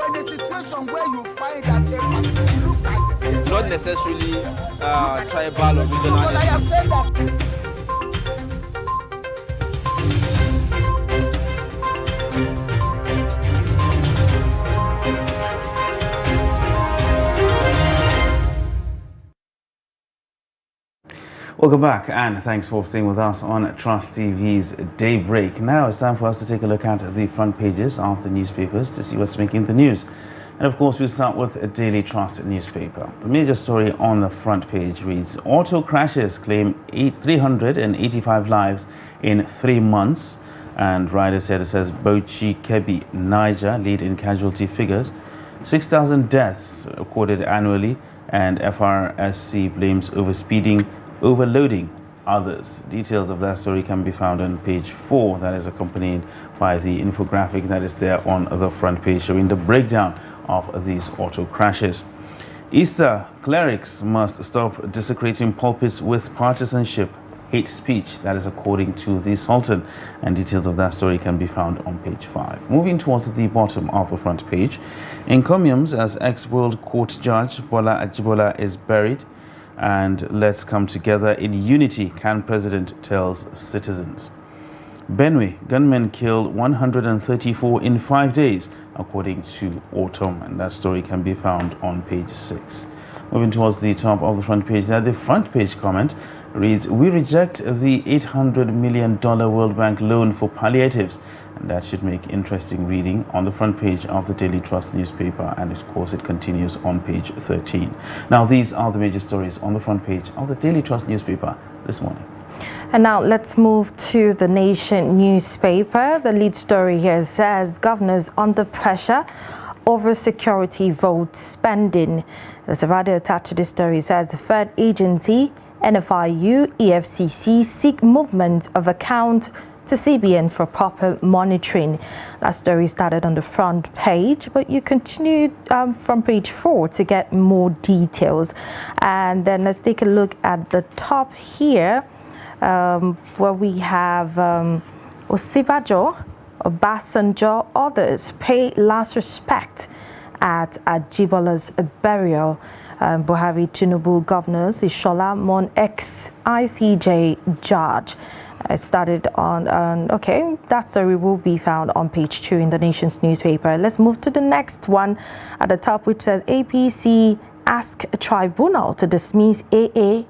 But in a situation where you find that a person look at the situation, not necessarily tribal or regional. but I have said that. Welcome back, and thanks for staying with us on Trust TV's Daybreak. Now it's time for us to take a look at the front pages of the newspapers to see what's making the news. And of course, we'll start with a Daily Trust newspaper. The major story on the front page reads, Auto crashes claim 385 lives in 3 months. And Rider said it says Bauchi, Kebbi, Niger lead in casualty figures. 6,000 deaths recorded annually, and FRSC blames overspeeding, overloading others. Details of that story can be found on page 4. That is accompanied by the infographic that is there on the front page showing the breakdown of these auto crashes. Easter clerics must stop desecrating pulpits with partisanship, hate speech. That is according to the Sultan, and details of that story can be found on page 5. Moving towards the bottom of the front page, encomiums as ex-World Court Judge Bola Ajibola is buried. And let's come together in unity, Can President tells citizens. Benue, gunmen killed 134 in 5 days, according to Autumn, and that story can be found on page 6. Moving towards the top of the front page there, the front page comment reads, we reject the $800 million World Bank loan for palliatives. And that should make interesting reading on the front page of the Daily Trust newspaper, and of course it continues on page 13. Now these are the major stories on the front page of the Daily Trust newspaper this morning. And now let's move to the Nation newspaper. The lead story here says governors under pressure over security vote spending. There's a radio attached to this story. It says the third agency, NFIU, EFCC seek movement of account to CBN for proper monitoring. That story started on the front page, but you continue from page 4 to get more details. And then let's take a look at the top here, where we have Osibajo, Obasanjo, others pay last respect at Ajibola's burial. Buhari Tinubu governors Ishola Mon ex-ICJ judge. It started on, okay, that story will be found on page 2 in the Nation's newspaper. Let's move to the next one at the top, which says APC ask tribunal to dismiss APM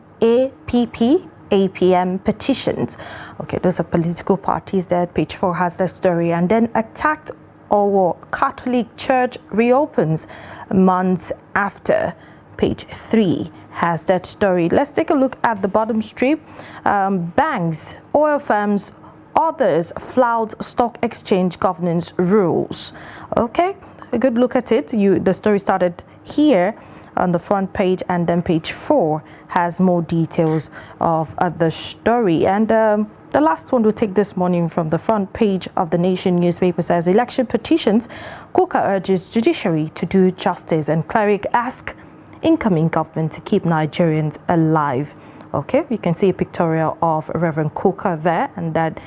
petitions. Okay, those are political parties there. Page 4 has the story. And then attacked or Catholic Church reopens months after. Page 3 has that story. Let's take a look at the bottom strip. Banks, oil firms, others flout stock exchange governance rules. Okay, a good look at it. The story started here on the front page, and then page 4 has more details of the story. And the last one we'll take this morning from the front page of the Nation newspaper says election petitions. Kuka urges judiciary to do justice, and cleric ask incoming government to keep Nigerians alive. Okay, you can see a pictorial of Reverend Kuka there, and that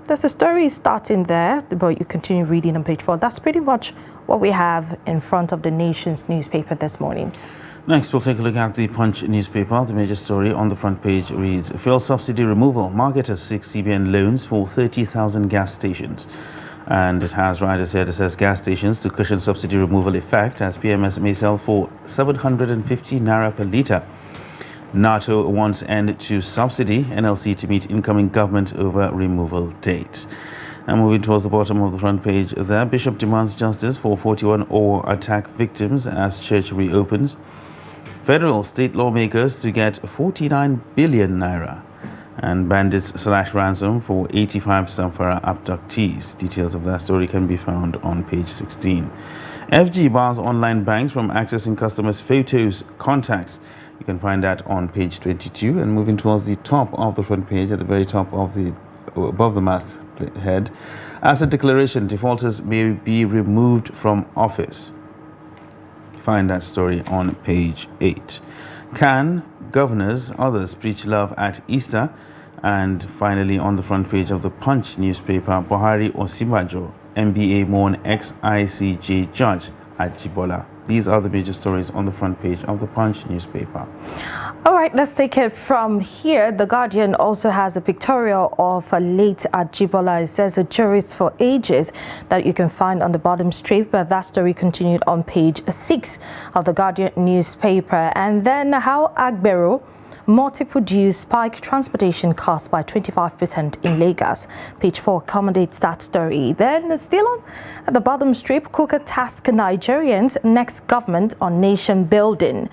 there's a story starting there, but you continue reading on page 4. That's pretty much what we have in front of the Nation's newspaper this morning. Next, we'll take a look at the Punch newspaper. The major story on the front page reads, fuel subsidy removal, marketers seek CBN loans for 30,000 gas stations. And it has riders here that says gas stations to cushion subsidy removal effect, as PMS may sell for 750 naira per litre. NATO wants end to subsidy, NLC to meet incoming government over removal date. And moving towards the bottom of the front page there, Bishop demands justice for 41 ore attack victims as church reopens. Federal state lawmakers to get 49 billion naira. And bandits slash ransom for 85 Samfara abductees. Details of that story can be found on page 16. FG bars online banks from accessing customers' photos, contacts. You can find that on page 22. And moving towards the top of the front page, at the very top of the, above the masthead, asset declaration, defaulters may be removed from office. Find that story on page 8. Can governors, others preach love at Easter? And finally, on the front page of the Punch newspaper, Buhari Osibajo, MBA mourn ex-ICJ judge Ajibola. These are the major stories on the front page of the Punch newspaper. All right, let's take it from here. The Guardian also has a pictorial of a late Ajibola. It says a jurist for ages that you can find on the bottom strip. But that story continued on page 6 of the Guardian newspaper. And then how Agbero multiple dues spike transportation costs by 25% in Lagos. Page 4 accommodates that story. Then still on at the bottom strip, Kuka task Nigerians next government on nation building.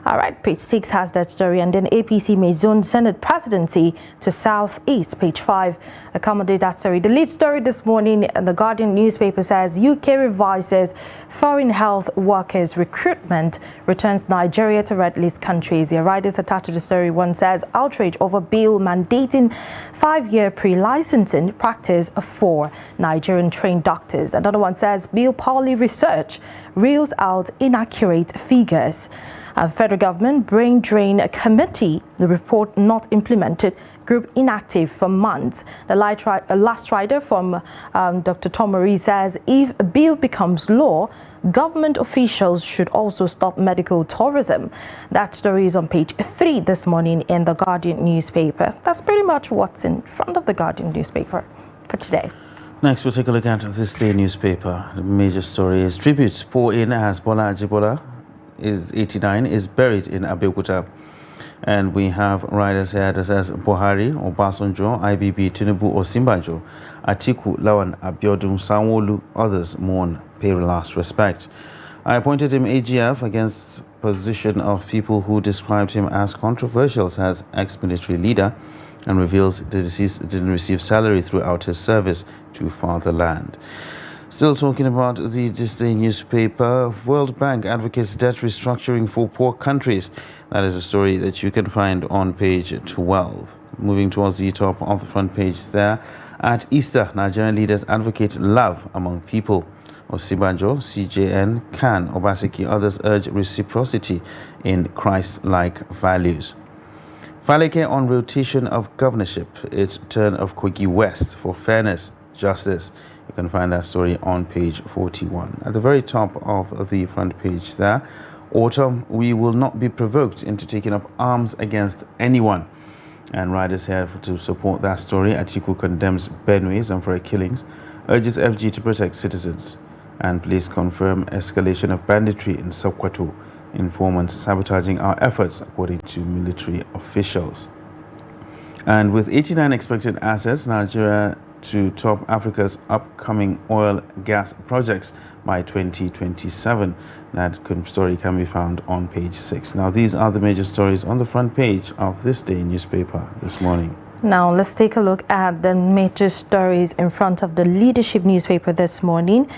All right, page 6 has that story. And then APC may zone Senate presidency to Southeast. Page 5 accommodate that story. The lead story this morning in the Guardian newspaper says UK revises foreign health workers recruitment, returns Nigeria to red list countries. The writers attached to the story. One says outrage over bill mandating 5-year pre-licensing practice for Nigerian trained doctors. Another one says bill poly research reels out inaccurate figures. Federal government brain drain committee, the report not implemented, group inactive for months. The last rider from Dr. Tomori says if a bill becomes law, government officials should also stop medical tourism. That story is on page 3 this morning in the Guardian newspaper. That's pretty much what's in front of the Guardian newspaper for today. Next, we'll take a look at this day newspaper. The major story is tributes pour in as Bola Ajibola is 89 is buried in Abeokuta. And we have riders here that says Buhari, Obasanjo, IBB, Tinubu, Osinbajo, Atiku, Lawan, Abiodun, Sanwo-Olu, others mourn, pay last respect. I appointed him AGF against position of people who described him as controversial as ex-military leader, and reveals the deceased didn't receive salary throughout his service to fatherland. Still talking about this day newspaper, World Bank advocates debt restructuring for poor countries. That is a story that you can find on page 12. Moving towards the top of the front page there. At Easter, Nigerian leaders advocate love among people. Osinbajo, CJN, Khan, Obaseki, others urge reciprocity in Christ-like values. Faleke on rotation of governorship, its turn of Kogi West for fairness, justice. You can find that story on page 41. At the very top of the front page there, autumn, we will not be provoked into taking up arms against anyone. And riders here to support that story. Atiku condemns Benue's and for killings, urges FG to protect citizens. And police confirm escalation of banditry in Sokoto. Informants sabotaging our efforts, according to military officials. And with 89 expected assets, Nigeria to top Africa's upcoming oil gas projects by 2027. That story can be found on page 6. Now, these are the major stories on the front page of this day newspaper this morning. Now, let's take a look at the major stories in front of the Leadership newspaper this morning.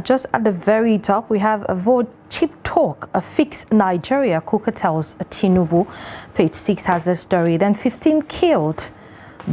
Just at the very top, we have avoid cheap talk, a fix Nigeria, Kuka tells Tinubu. Page 6 has the story. Then 15 killed,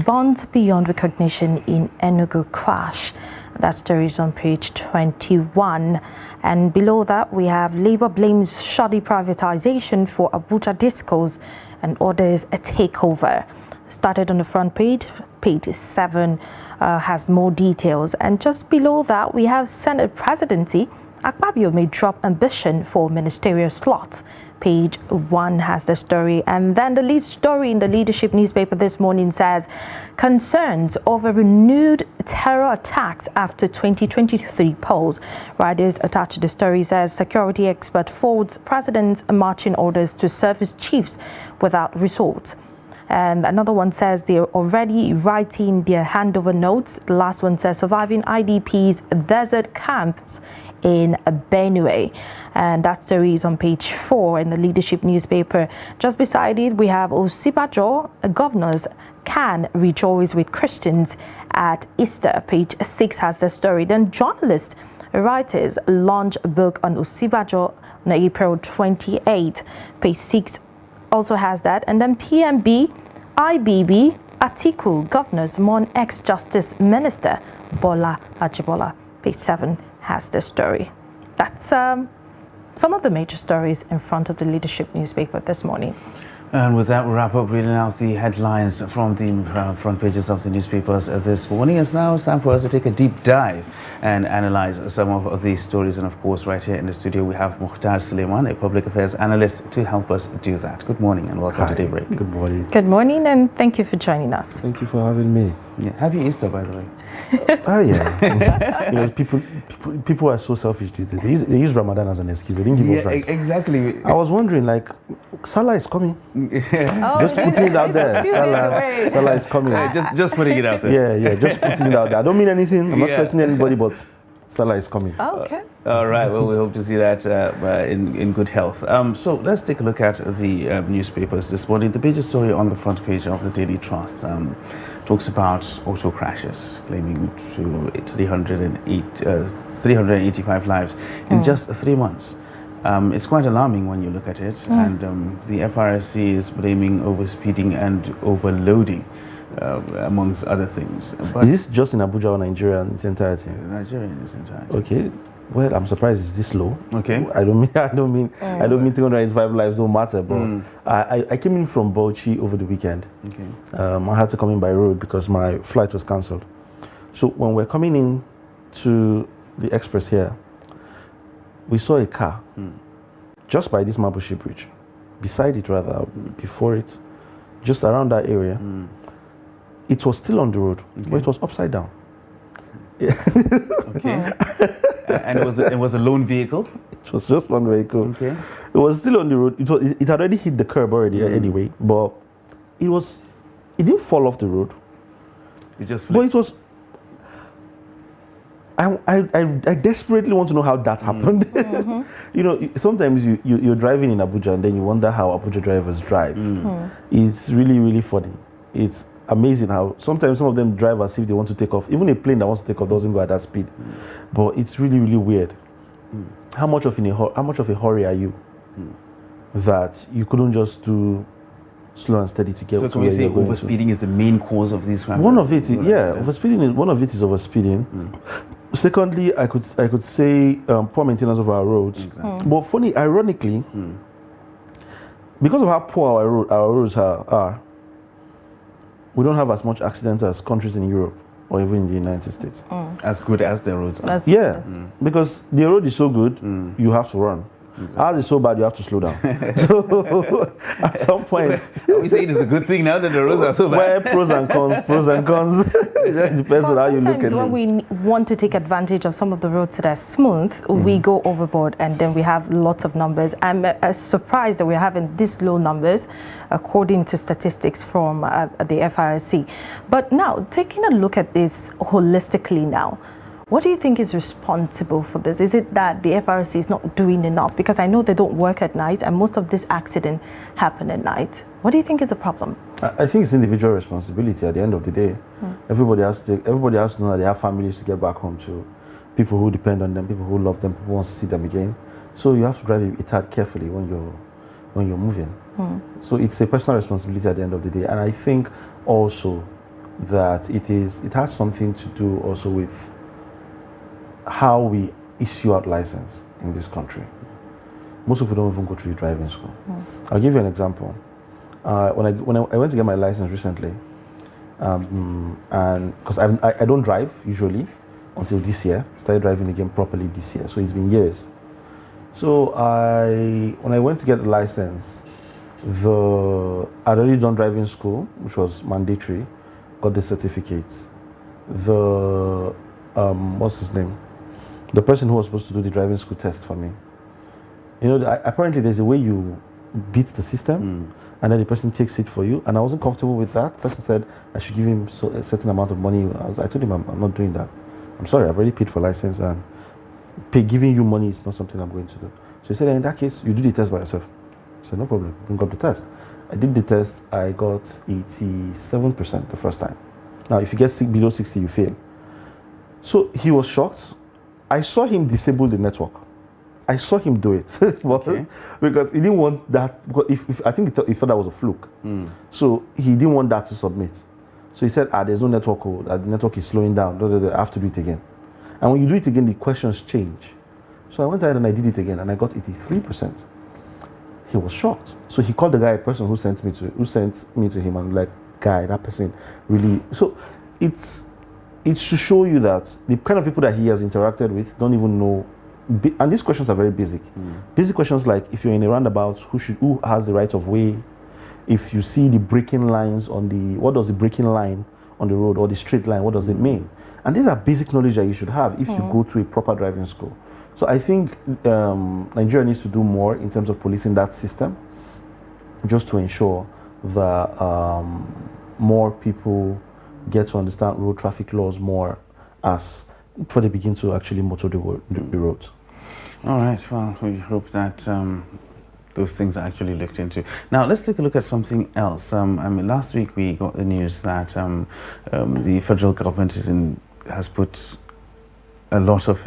bond beyond recognition in Enugu crash. That story is on page 21. And below that, we have Labour blames shoddy privatization for Abuja discos and orders a takeover. Started on the front page. Page 7 has more details. And just below that, we have Senate presidency. Akpabio may drop ambition for ministerial slots. Page 1 has the story. And then the lead story in the Leadership newspaper this morning says concerns over renewed terror attacks after 2023 polls. Riders attached to the story says security expert folds president's marching orders to service chiefs without results. And another one says they're already writing their handover notes. The last one says surviving IDPs desert camps in Benue. And that story is on page 4 in the Leadership newspaper. Just beside it, we have Osinbajo, governors can rejoice with Christians at Easter. Page 6 has the story. Then journalists, writers launch a book on Osinbajo on April 28. Page 6 also has that. And then PMB, IBB, Atiku, governors mourn ex-justice minister Bola Ajibola. Page 7 has the story. That's some of the major stories in front of the Leadership newspaper this morning. And with that, we wrap up reading out the headlines from the front pages of the newspapers this morning. It's now time for us to take a deep dive and analyze some of these stories. And of course, right here in the studio, we have Mukhtar Suleiman, a public affairs analyst, to help us do that. Good morning and welcome to Daybreak. Good morning. Good morning, and thank you for joining us. Thank you for having me. Yeah. Happy Easter, by the way. Oh yeah. People are so selfish these days. They use Ramadan as an excuse. They didn't give us rice. Exactly. I was wondering, like, Salah is coming. Oh, Just putting it out there. Salah is coming. Just putting it out there. Yeah. Just putting it out there. I don't mean anything. I'm not threatening anybody, but Salah is coming. Okay. All right. Well, we hope to see that in good health. So let's take a look at the newspapers this morning. The major story on the front page of the Daily Trust talks about auto crashes, claiming to 385 lives in just 3 months. It's quite alarming when you look at it, and the FRSC is blaming overspeeding and overloading, amongst other things. But Is this just in Abuja or Nigeria in its entirety? Nigeria in its entirety. Okay. Well, I'm surprised it's this low. Okay. I don't mean 385 lives don't matter, but I came in from Bauchi over the weekend. Okay. I had to come in by road because my flight was cancelled. So when we're coming in to the express here, we saw a car just by this Mabushi Bridge, beside it rather, before it, just around that area. It was still on the road, but it was upside down. Okay. And it was a lone vehicle? It was just one vehicle. Okay. It was still on the road. It had already hit the curb already anyway, but it didn't fall off the road. It just flipped. But it was. I desperately want to know how that happened. You know, sometimes you're driving in Abuja and then you wonder how Abuja drivers drive. It's really, really funny. It's amazing how sometimes some of them drive as if they want to take off. Even a plane that wants to take off doesn't go at that speed. But it's really, really weird. How much of a hurry are you that you couldn't just do slow and steady to get so to can where we say you're going overspeeding is the main cause of these crimes? One of it is one of it is overspeeding. Secondly, I could say poor maintenance of our roads. Exactly. But funny, ironically, because of how poor our roads are, we don't have as much accidents as countries in Europe or even in the United States. As good as the roads are. Because the road is so good, you have to run. Exactly. Ours is so bad, you have to slow down. So at some point, are we saying it's a good thing now that the roads are so bad? Well, pros and cons. It depends on how you look at it. Sometimes when we want to take advantage of some of the roads that are smooth, we go overboard and then we have lots of numbers. I'm surprised that we're having this low numbers, according to statistics from the FRSC. But now, taking a look at this holistically now, what do you think is responsible for this? Is it that the FRC is not doing enough? Because I know they don't work at night and most of this accident happen at night. What do you think is the problem? I think it's individual responsibility at the end of the day. Everybody has to know that they have families to get back home to, people who depend on them, people who love them, people who want to see them again. So you have to drive it carefully when you're moving. So it's a personal responsibility at the end of the day. And I think also that it has something to do also with how we issue out license in this country. Most people don't even go through driving school. I'll give you an example. When I went to get my license recently, and because I don't drive usually until this year, started driving again properly this year, so it's been years. So when I went to get the license, I'd already done driving school, which was mandatory, got the certificate. What's his name? The person who was supposed to do the driving school test for me. You know, apparently there's a way you beat the system, and then the person takes it for you. And I wasn't comfortable with that. The person said I should give him a certain amount of money. I told him I'm not doing that. I'm sorry, I've already paid for license, and giving you money is not something I'm going to do. So he said, in that case, you do the test by yourself. I said, no problem, bring up the test. I did the test, I got 87% the first time. Now, if you get below 60, you fail. So he was shocked. I saw him disable the network. I saw him do it because he didn't want that. I think he thought that was a fluke. So he didn't want that to submit. So he said, there's no network code. The network is slowing down. I have to do it again. And when you do it again, the questions change. So I went ahead and I did it again, and I got 83%. he was shocked. So he called the guy, person who sent me to him, and like, guy, that person really. So it's to show you that the kind of people that he has interacted with don't even know. And these questions are very basic. Basic questions like, if you're in a roundabout, who has the right of way? If you see the braking lines what does the braking line on the road, or the straight line, what does it mean? And these are basic knowledge that you should have if you go to a proper driving school. So I think Nigeria needs to do more in terms of policing that system, just to ensure that more people get to understand road traffic laws more as before they begin to actually motor the roads. All right, well, we hope that those things are actually looked into. Now, let's take a look at something else. I mean, last week we got the news that the federal government has put a lot of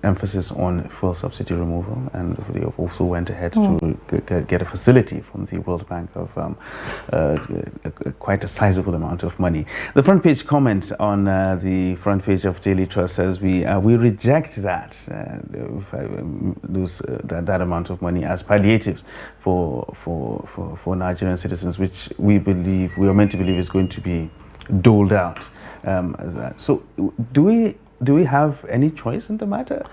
emphasis on fuel subsidy removal, and they also went ahead to get a facility from the World Bank of quite a sizable amount of money. The front page comment on the front page of Daily Trust says we reject that that amount of money as palliatives for Nigerian citizens, which we are meant to believe is going to be doled out. So do we have any choice in the matter?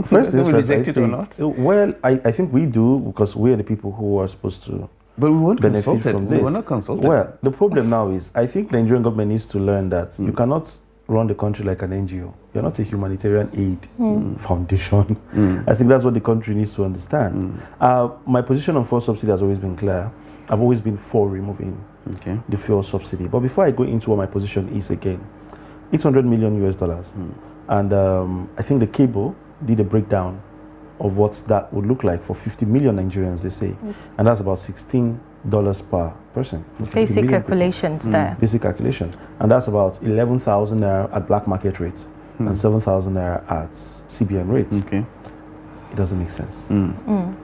First things first, reject it or not? Well, I think we do, because we are the people who are supposed to but we weren't benefit consulted. from this. We were not consulted. Well, the problem now is, I think the Nigerian government needs to learn that you cannot run the country like an NGO. You're not a humanitarian aid foundation. I think that's what the country needs to understand. My position on fuel subsidy has always been clear. I've always been for removing the fuel subsidy. But before I go into what my position is again, $800 million US. And I think the cable did a breakdown of what that would look like for 50 million Nigerians, they say. And that's about $16 per person. Basic calculations there. Basic calculations. And that's about 11,000 naira at black market rates and 7,000 naira at CBN rates. It doesn't make sense.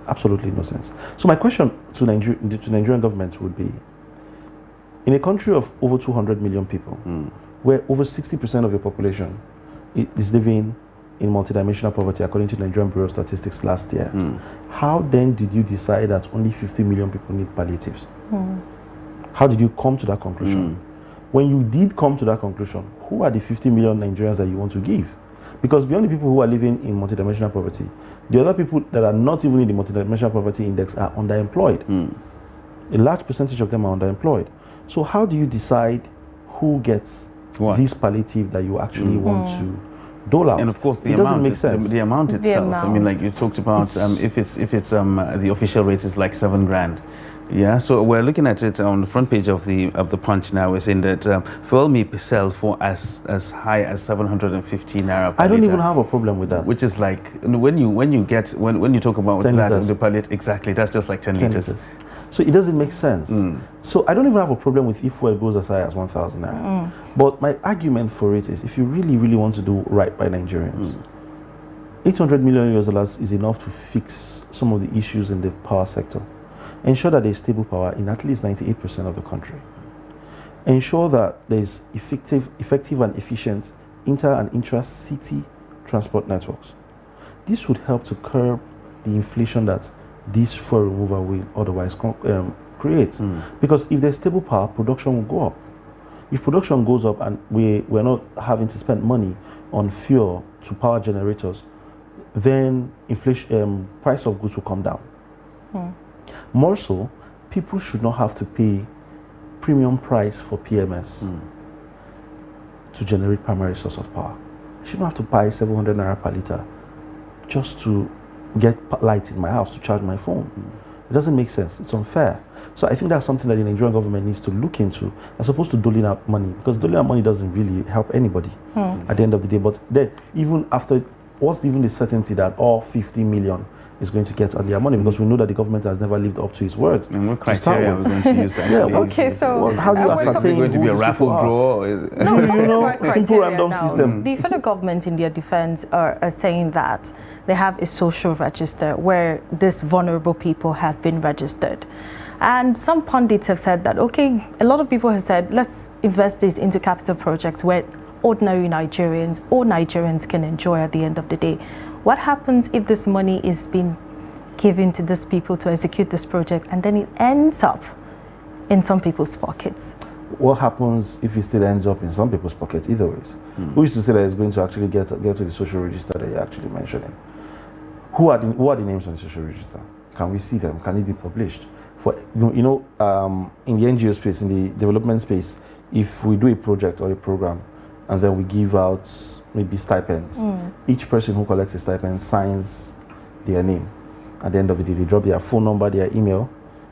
Absolutely no sense. So my question to Nigerian government would be, in a country of over 200 million people, where over 60% of your population is living in multidimensional poverty, according to the Nigerian Bureau of Statistics last year, how then did you decide that only 50 million people need palliatives? How did you come to that conclusion? When you did come to that conclusion, who are the 50 million Nigerians that you want to give? Because beyond the people who are living in multidimensional poverty, the other people that are not even in the multidimensional poverty index are underemployed. A large percentage of them are underemployed. So how do you decide who gets this palliative that you actually want to dole out? And of course, it doesn't make sense. The amount itself. I mean, like you talked about, if it's the official rate is like $7 grand. Yeah, so we're looking at it on the front page of the Punch now. We're saying that fuel may be sold for as high as 750 naira per I don't liter, even have a problem with that. which is like when you talk about 10 that liters. the pallet, exactly, that's just like 10 liters. So it doesn't make sense. So I don't even have a problem with if fuel goes as high as 1,000 naira. But my argument for it is, if you really, really want to do right by Nigerians, $800 million US is enough to fix some of the issues in the power sector. Ensure that there is stable power in at least 98% of the country. Ensure that there is effective and efficient inter- and intra-city transport networks. This would help to curb the inflation that this fuel removal will otherwise create. Because if there's stable power, production will go up. If production goes up and we're not having to spend money on fuel to power generators, then inflation, price of goods will come down. More so, people should not have to pay premium price for PMS to generate primary source of power. I shouldn't have to buy 700 naira per liter just to get light in my house to charge my phone. It doesn't make sense. It's unfair. So I think that's something that the Nigerian government needs to look into, as opposed to doling out money, because doling out money doesn't really help anybody at the end of the day. But then, even after, what's even the certainty that all 50 million is going to get on their money, because we know that the government has never lived up to its words. And what criteria are we going to use? Okay, so how do you ascertain? Is it going to be a raffle draw? No, simple random system. The federal government, in their defense, are saying that they have a social register where these vulnerable people have been registered. And some pundits have said that, okay, a lot of people have said, let's invest this into capital projects where ordinary Nigerians, all Nigerians can enjoy at the end of the day. What happens if this money is being given to these people to execute this project, and then it ends up in some people's pockets? What happens if it still ends up in some people's pockets? Either ways. Who is to say that it's going to actually get to the social register that you're actually mentioning? Who are the names on the social register? Can we see them? Can it be published? For in the NGO space, in the development space, if we do a project or a program, and then we give out maybe stipends, each person who collects a stipend signs their name. At the end of the day, they drop their phone number, their email,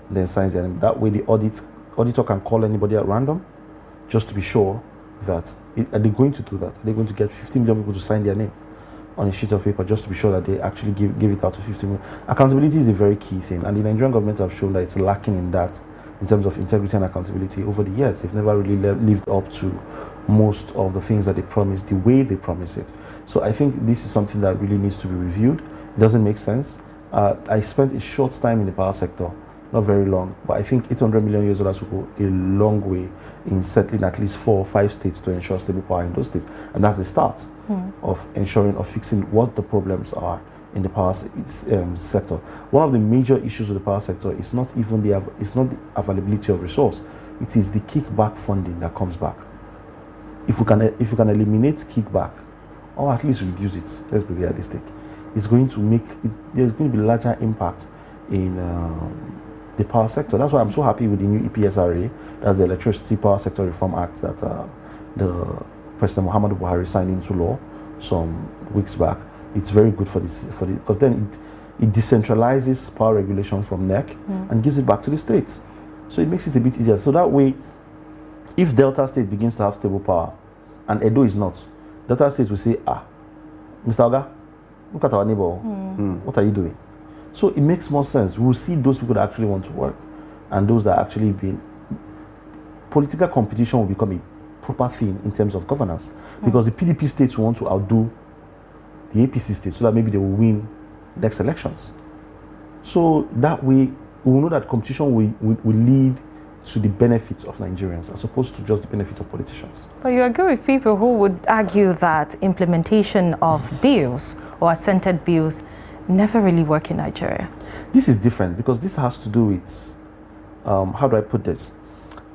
and then signs their name. That way, the auditor can call anybody at random, just to be sure that are they going to do that? Are they going to get 15 million people to sign their name on a sheet of paper, just to be sure that they actually give it out to 15 million? Accountability is a very key thing, and the Nigerian government have shown that it's lacking in that, in terms of integrity and accountability over the years. They've never really lived up to most of the things that they promise, the way they promise it. So I think this is something that really needs to be reviewed. It doesn't make sense. I spent a short time in the power sector, not very long, but I think $800 million will go a long way in settling at least 4 or 5 states to ensure stable power in those states. And that's the start of ensuring, of fixing what the problems are in the power sector. One of the major issues with the power sector is not even the availability of resource. It is the kickback funding that comes back. If we can eliminate kickback, or at least reduce it, let's be realistic, it's going to make there's going to be larger impact in the power sector. That's why I'm so happy with the new EPSRA, that's the Electricity Power Sector Reform Act that the President Muhammadu Buhari signed into law some weeks back. It's very good because then it decentralizes power regulation from NEC and gives it back to the states. So it makes it a bit easier. So that way, if Delta State begins to have stable power and Edo is not, Delta State will say, Mr. Oga, look at our neighbor. What are you doing? So it makes more sense. We'll see those people that actually want to work and those that actually political competition will become a proper thing in terms of governance, because the PDP states want to outdo the APC states so that maybe they will win next elections. So that way, we will know that competition will lead to the benefits of Nigerians as opposed to just the benefits of politicians. But you agree with people who would argue that implementation of bills or assented bills never really work in Nigeria? This is different because this has to do with, how do I put this?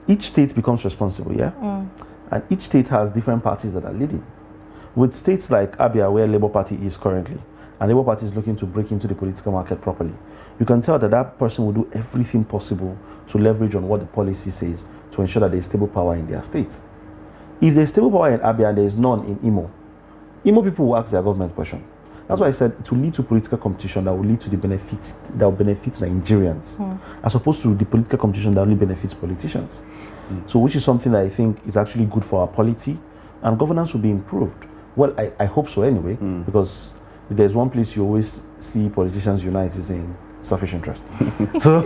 Each state becomes responsible, yeah? And each state has different parties that are leading. With states like Abia, where Labour Party is currently, and Labour Party is looking to break into the political market properly, you can tell that that person will do everything possible to leverage on what the policy says to ensure that there is stable power in their state. If there is stable power in Abia and there is none in Imo people will ask their government question. That's why I said it will lead to political competition that will lead to the benefit that will benefit Nigerians, as opposed to the political competition that only benefits politicians. So, which is something that I think is actually good for our polity, and governance will be improved. Well, I hope so anyway, because if there's one place you always see politicians unite is in selfish interest. So,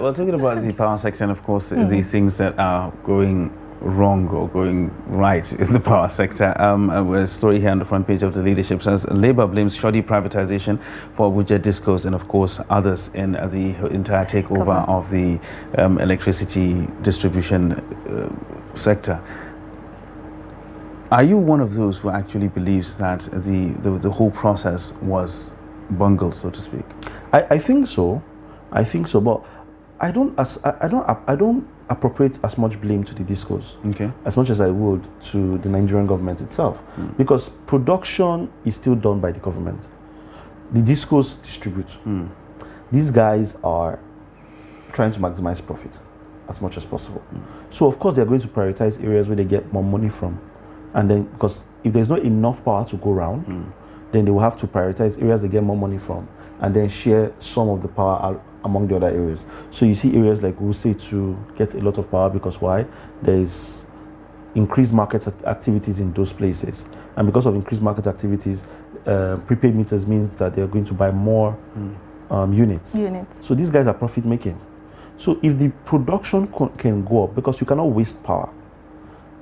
well, talking about the power sector, and of course, the things that are going wrong or going right in the power sector. A story here on the front page of the Leadership says Labour blames shoddy privatization for Abuja discourse, and of course others in the entire takeover of the electricity distribution sector. Are you one of those who actually believes that the whole process was bungled, so to speak? I think so. I think so, but I don't appropriate as much blame to the discourse as much as I would to the Nigerian government itself, because production is still done by the government. The discourse distributes. These guys are trying to maximize profit as much as possible. So of course they're going to prioritize areas where they get more money from, and then because if there's not enough power to go around, then they will have to prioritize areas they get more money from, and then share some of the power among the other areas. So you see areas like Wuse to get a lot of power because why? There is increased market activities in those places, and because of increased market activities, prepaid meters means that they're going to buy more units. So these guys are profit making. So if the production can go up, because you cannot waste power.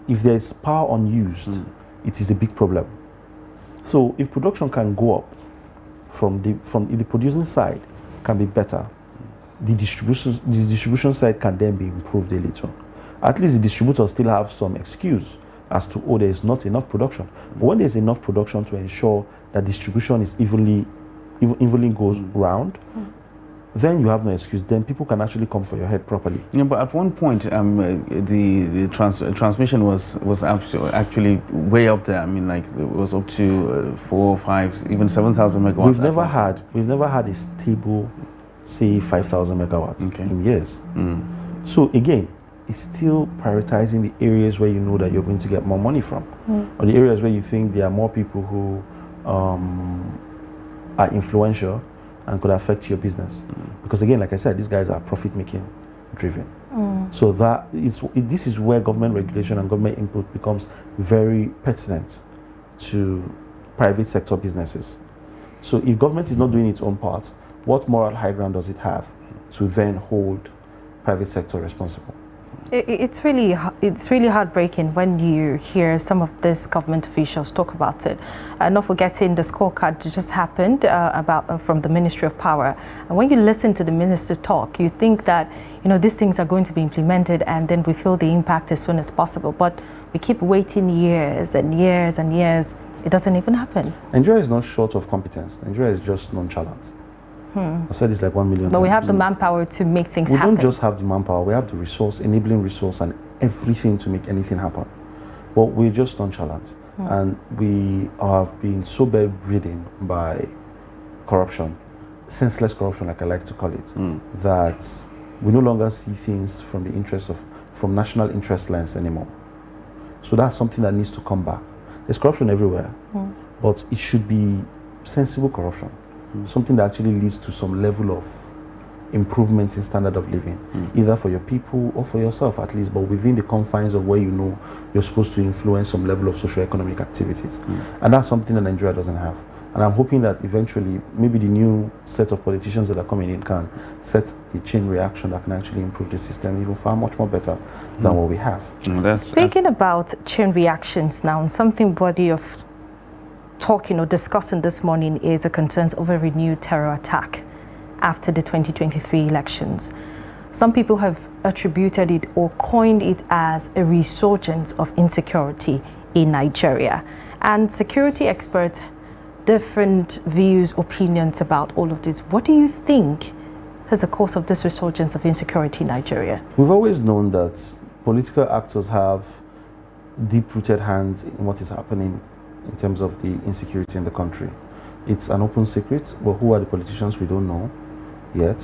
If there is power unused, it is a big problem. So if production can go up from the producing side can be better, the distribution side can then be improved a little. At least the distributors still have some excuse as to, there is not enough production. But when there's enough production to ensure that distribution is evenly evenly goes round, then you have no excuse. Then people can actually come for your head properly. Yeah, but at one point, the transmission was actually way up there. I mean, like it was up to 4, 5, even 7,000 megawatts. We've never had a stable, say 5,000 megawatts in years. So again, it's still prioritizing the areas where you know that you're going to get more money from, or the areas where you think there are more people who are influential and could affect your business. Because again, like I said, these guys are profit-making driven. So this is where government regulation and government input becomes very pertinent to private sector businesses. So if government is not doing its own part, what moral high ground does it have to then hold private sector responsible? It's really heartbreaking when you hear some of these government officials talk about it. Not forgetting the scorecard that just happened from the Ministry of Power. And when you listen to the minister talk, you think that these things are going to be implemented, and then we feel the impact as soon as possible. But we keep waiting years and years and years. It doesn't even happen. Nigeria is not short of competence. Nigeria is just nonchalant. I've said this like 1 million times. But we have the manpower to make things happen. We don't just have the manpower, we have the resource, enabling resource and everything to make anything happen. But we're just nonchalant. And we have been so bedridden by corruption, senseless corruption like I like to call it, that we no longer see things from the from national interest lens anymore. So that's something that needs to come back. There's corruption everywhere, but it should be sensible corruption. Something that actually leads to some level of improvement in standard of living, either for your people or for yourself at least, but within the confines of where you're supposed to influence some level of socio-economic activities. And that's something that Nigeria doesn't have. And I'm hoping that eventually, maybe the new set of politicians that are coming in can set a chain reaction that can actually improve the system even far much more better than what we have. Speaking about chain reactions now, something worthy of talking or discussing this morning is the concerns over renewed terror attack after the 2023 elections. Some people have attributed it or coined it as a resurgence of insecurity in Nigeria. And security experts, different views, opinions about all of this. What do you think is the cause of this resurgence of insecurity in Nigeria? We've always known that political actors have deep-rooted hands in what is happening in terms of the insecurity in the country. It's an open secret, but who are the politicians? We don't know yet.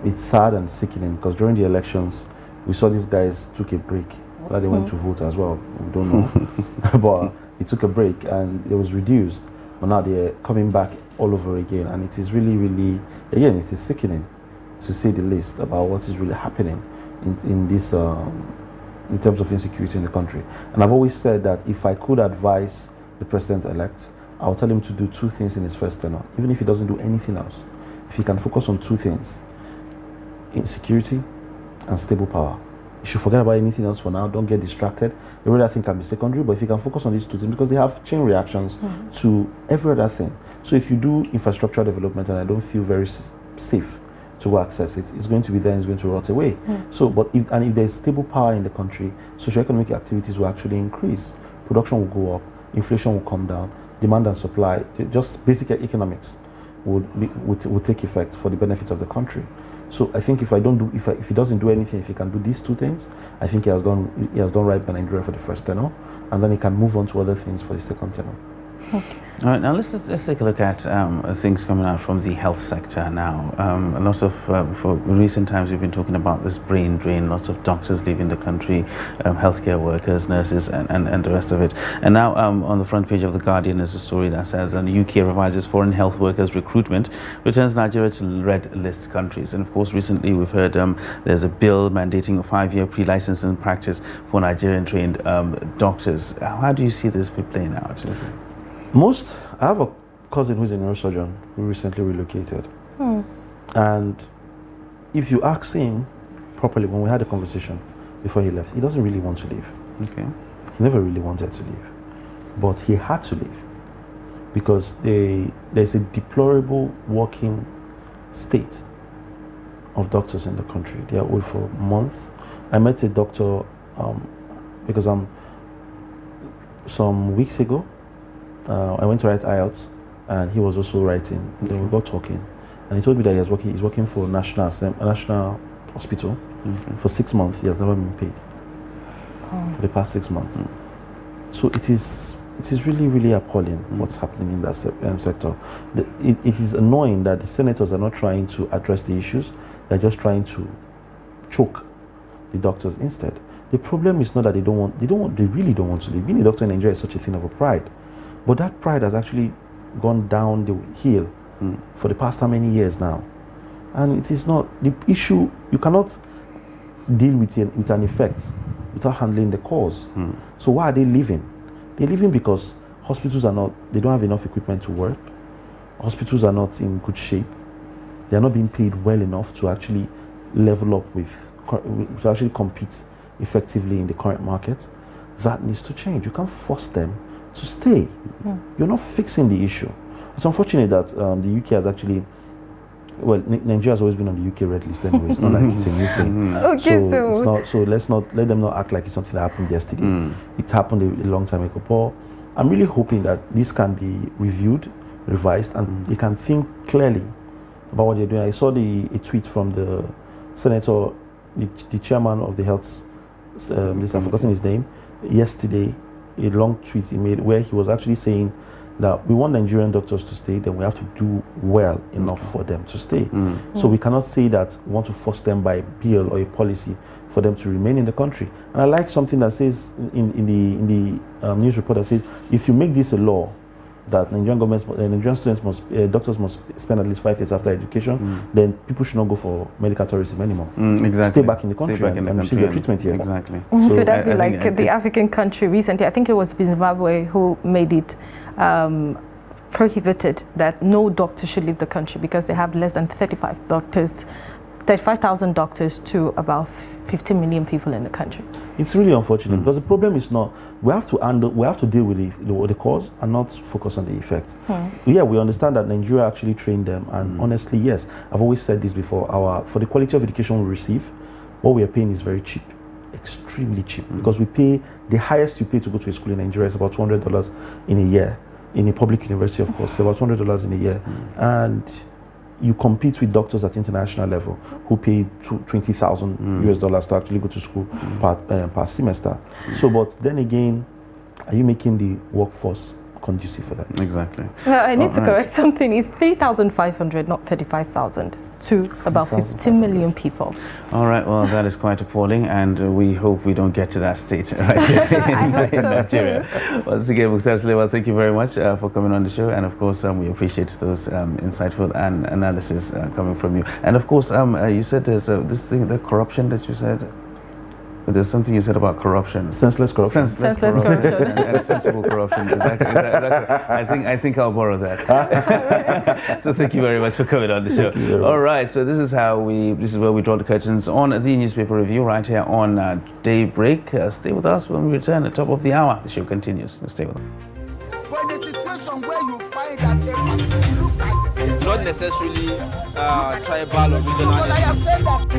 It's sad and sickening because during the elections, we saw these guys took a break. Whether they went to vote as well, we don't know. But it took a break and it was reduced. But now they're coming back all over again. And it is really, really, again, it is sickening to say the least about what is really happening in this, in terms of insecurity in the country. And I've always said that if I could advise the president-elect, I'll tell him to do 2 things in his first tenure, even if he doesn't do anything else. If he can focus on 2 things, insecurity and stable power. You should forget about anything else for now, don't get distracted. Every other thing can be secondary, but if you can focus on these 2 things, because they have chain reactions to every other thing. So if you do infrastructure development and I don't feel very safe to access it, it's going to be there and it's going to rot away. So, but if there's stable power in the country, socioeconomic activities will actually increase, production will go up, inflation will come down, demand and supply, just basic economics would take effect for the benefit of the country. So I think if he doesn't do anything, if he can do these 2 things, I think he has done right by Nigeria for the first tenure, and then he can move on to other things for the second tenure. Okay. All right, now let's take a look at things coming out from the health sector now. A lot of, for recent times, we've been talking about this brain drain, lots of doctors leaving the country, healthcare workers, nurses, and the rest of it. And now on the front page of The Guardian is a story that says the UK revises foreign health workers recruitment, returns Nigeria to red list countries. And of course, recently we've heard there's a bill mandating a 5-year pre-licensing practice for Nigerian-trained doctors. How do you see this be playing out? I have a cousin who's a neurosurgeon who recently relocated. And if you ask him properly, when we had a conversation before he left, he doesn't really want to leave. Okay. He never really wanted to leave. But he had to leave because there's a deplorable working state of doctors in the country. They are old for a month. I met a doctor because some weeks ago, I went to write IELTS and he was also writing. And then we got talking, and he told me that he's working for a national hospital. For 6 months. He has never been paid for the past 6 months. So it is really, really appalling what's happening in that sector. It is annoying that the senators are not trying to address the issues. They're just trying to choke the doctors instead. The problem is not that they really don't want to leave. Being a doctor in Nigeria is such a thing of a pride. But that pride has actually gone down the hill for the past how many years now. And it is not the issue. You cannot deal with an effect without handling the cause. So why are they leaving? They're leaving because hospitals they don't have enough equipment to work. Hospitals are not in good shape. They're not being paid well enough to actually level up to actually compete effectively in the current market. That needs to change. You can't force them to stay. You're not fixing the issue. It's unfortunate that the UK has actually, Nigeria has always been on the UK red list anyway. It's not like it's a new thing. So let's not let them not act like it's something that happened yesterday. It happened a long time ago. But I'm really hoping that this can be reviewed, revised, and they can think clearly about what they're doing. I saw a tweet from the senator, the chairman of the health, I've forgotten his name, yesterday, a long tweet he made where he was actually saying that we want Nigerian doctors to stay, then we have to do well enough for them to stay. So we cannot say that we want to force them by bill or a policy for them to remain in the country. And I like something that says in the news report that says, if you make this a law, that Nigerian doctors must spend at least 5 years after education, then people should not go for medical tourism anymore. Exactly. Stay back in the country and receive your treatment here. Exactly. Could that be like the African country recently? I think it was Zimbabwe who made it prohibited that no doctor should leave the country because they have less than 35,000 doctors to about 15 million people in the country. It's really unfortunate because the problem is not, we have to deal with the cause and not focus on the effect. Yeah, we understand that Nigeria actually trained them, and honestly, yes, I've always said this before, for the quality of education we receive, what we are paying is very cheap, extremely cheap, because we pay, the highest you pay to go to a school in Nigeria is about $200 in a year. In a public university, of course, it's about $200 in a year. And you compete with doctors at international level who pay $20,000 US to actually go to school per semester. So, but then again, are you making the workforce conducive for that? Exactly. Well, I need to correct something. It's 3,500, not 35,000, to about 15 million people. All right. Well, that is quite appalling, and we hope we don't get to that state right in Nigeria. Once again, Mukhtar Suleiman, thank you very much for coming on the show, and of course, we appreciate those insightful analysis coming from you. And of course, you said there's this thing, the corruption that you said. There's something you said about corruption. Senseless corruption. Senseless corruption. And sensible corruption. Exactly. I think I'll borrow that. So thank you very much for coming on the show. All right. So this is where we draw the curtains on the newspaper review right here on Daybreak. Stay with us when we return at the top of the hour. The show continues. Stay with us. But in a situation where you find that a person look like the same, Not necessarily tribal or regional. but I have said that